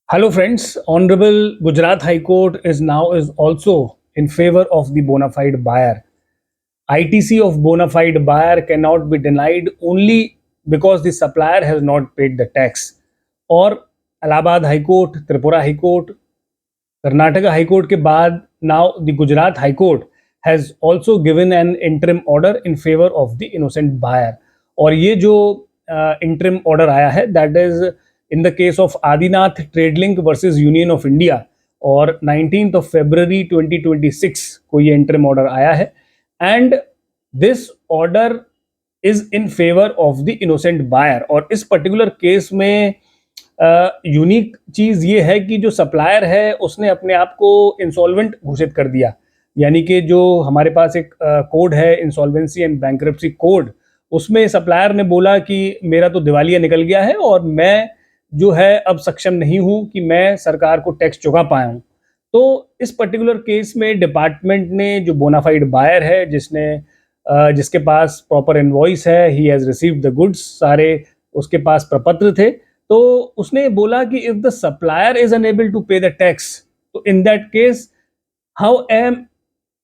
Hello friends, Honorable Gujarat High Court is also in favor of the bona fide buyer. ITC of bona fide buyer cannot be denied only because the supplier has not paid the tax. और Allahabad High Court, Tripura High Court, Karnataka High Court के बाद now the Gujarat High Court has also given an interim order in favor of the innocent buyer. और ये जो interim order आया है that is in the case of Adinath Tradelink versus Union of India और 19th of February 2026 को ये interim order आया है and this order is in favor of the innocent buyer. और इस particular case में यूनिक चीज ये है कि जो सप्लायर है उसने अपने आप को इंसॉल्वेंट घोषित कर दिया, यानी कि जो हमारे पास एक कोड है इंसॉल्वेंसी एंड बैंक्रप्सी कोड, उसमें सप्लायर ने बोला कि मेरा तो दिवालिया निकल गया है और मैं जो है अब सक्षम नहीं हूं कि मैं सरकार को टैक्स चुका पाया हूं। तो इस पर्टिकुलर केस में डिपार्टमेंट ने जो बोनाफाइड बायर है जिसके पास प्रॉपर इनवॉइस है, he has received the goods, सारे उसके पास प्रपत्र थे, तो उसने बोला कि if the supplier is unable to pay the tax, तो in that case how am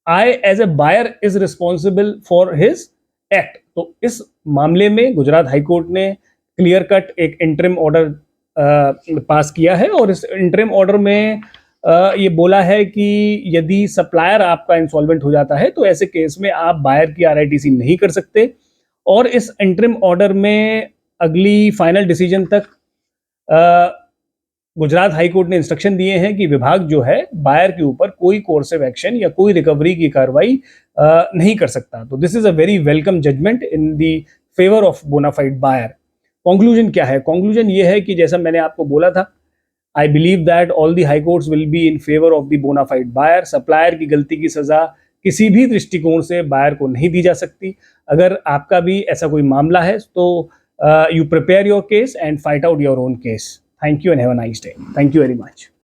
I as a buyer is responsible for his act. तो इस मामले में गुजरात हाई कोर्ट ने क्लियर कट एक इंटरिम ऑर्डर पास किया है और इस इंटरिम ऑर्डर में ये बोला है कि यदि सप्लायर आपका इंसॉल्वेंट हो जाता है तो ऐसे केस में आप बायर की आरआईटीसी नहीं कर सकते। और इस इंटरिम ऑर्डर में अगली फाइनल डिसीजन तक गुजरात हाई कोर्ट ने इंस्ट्रक्शन दिए हैं कि विभाग जो है बायर के ऊपर कोई कोर्सिव एक्शन या कोई रिकवरी की कार्रवाई नहीं कर सकता। तो this is a very welcome judgement in the favour of bona fide buyer. Conclusion क्या है? कंक्लूजन ये है कि जैसा मैंने आपको बोला था, I believe that all the high courts will be in favour of the bona fide buyer. Supplier की गलती की सजा किसी भी दृष्टिकोण से बायर को नहीं दी जा सकती। अगर आपका भी ऐसा कोई मामला है तो you prepare your case and fight out your own case. Thank you and have a nice day. Thank you very much.